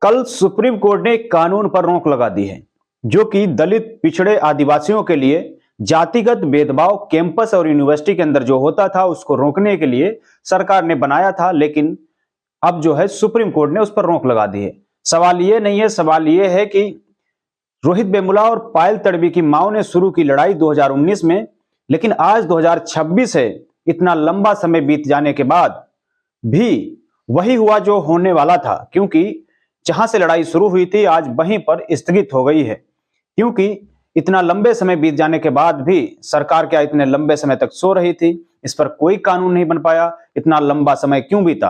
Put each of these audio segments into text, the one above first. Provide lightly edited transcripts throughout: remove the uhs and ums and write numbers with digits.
कल supreme court ने एक कानून पर रोक लगा दी है जो कि दलित, पिछड़े, आदिवासियों के लिए जातिगत भेदभाव कैंपस और यूनिवर्सिटी के अंदर जो होता था उसको रोकने के लिए सरकार ने बनाया था। लेकिन अब जो है सुप्रीम कोर्ट ने उस पर रोक लगा दी है। सवाल ये नहीं है, सवाल ये है कि रोहित वेमुला और पायल तडवी की मां ने शुरू की लड़ाई 2019 में, लेकिन आज 2026 है। इतना लंबा समय बीत जाने के बाद भी वही हुआ जो होने वाला था, क्योंकि जहां से लड़ाई शुरू हुई थी आज वहीं पर स्थगित हो गई है। क्योंकि इतना लंबे समय बीत जाने के बाद भी सरकार क्या इतने लंबे समय तक सो रही थी? इस पर कोई कानून नहीं बन पाया। इतना लंबा समय क्यों बीता?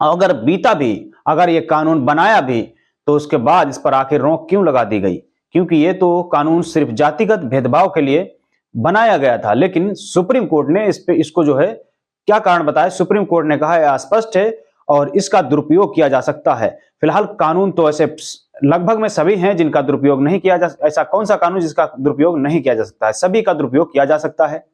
अगर बीता भी, अगर ये कानून बनाया भी, तो उसके बाद इस पर आखिर रोक क्यों लगा दी गई? क्योंकि ये तो कानून सिर्फ जातिगत भेदभाव के लिए बनाया गया था। लेकिन सुप्रीम कोर्ट ने इसको जो है क्या कारण बताया? सुप्रीम कोर्ट ने कहा है अस्पष्ट है और इसका दुरुपयोग किया जा सकता है। फिलहाल कानून तो ऐसे लगभग में सभी हैं जिनका दुरुपयोग नहीं किया जा सकता। ऐसा कौन सा कानून जिसका दुरुपयोग नहीं किया जा सकता है? सभी का दुरुपयोग किया जा सकता है।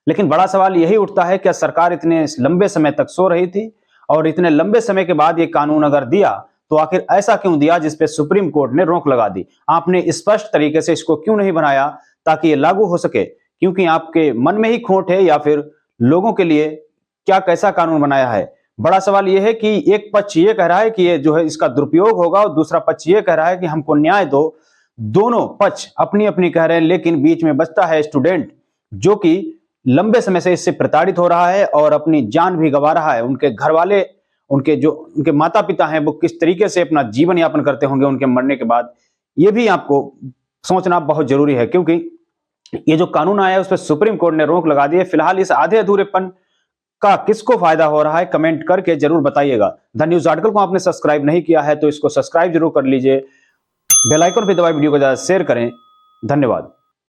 लेकिन बड़ा सवाल यही उठता है, क्या सरकार इतने लंबे समय तक सो रही थी? और इतने लंबे समय के बाद ये कानून अगर दिया तो आखिर ऐसा क्यों दिया जिसपे सुप्रीम कोर्ट ने रोक लगा दी? आपने स्पष्ट तरीके से इसको क्यों नहीं बनाया ताकि ये लागू हो सके? क्योंकि आपके मन में ही खोट है या फिर लोगों के लिए क्या कैसा कानून बनाया है? बड़ा सवाल यह है कि एक पक्ष ये कह रहा है कि ये जो है इसका दुरुपयोग होगा और दूसरा पक्ष ये कह रहा है कि हमको न्याय दो। दोनों पक्ष अपनी अपनी कह रहे हैं, लेकिन बीच में बचता है स्टूडेंट जो कि लंबे समय से इससे प्रताड़ित हो रहा है और अपनी जान भी गंवा रहा है। उनके घर वाले, उनके माता पिता हैं, वो किस तरीके से अपना जीवन यापन करते होंगे उनके मरने के बाद, ये भी आपको सोचना बहुत जरूरी है। क्योंकि ये जो कानून आया है उस पर सुप्रीम कोर्ट ने रोक लगा दी है। फिलहाल इस आधे अधूरेपन का किसको फायदा हो रहा है, कमेंट करके जरूर बताइएगा। द न्यूज आर्टिकल को आपने सब्सक्राइब नहीं किया है तो इसको सब्सक्राइब जरूर कर लीजिए। बेल आइकन पे दबाएं, वीडियो को ज्यादा शेयर करें। धन्यवाद।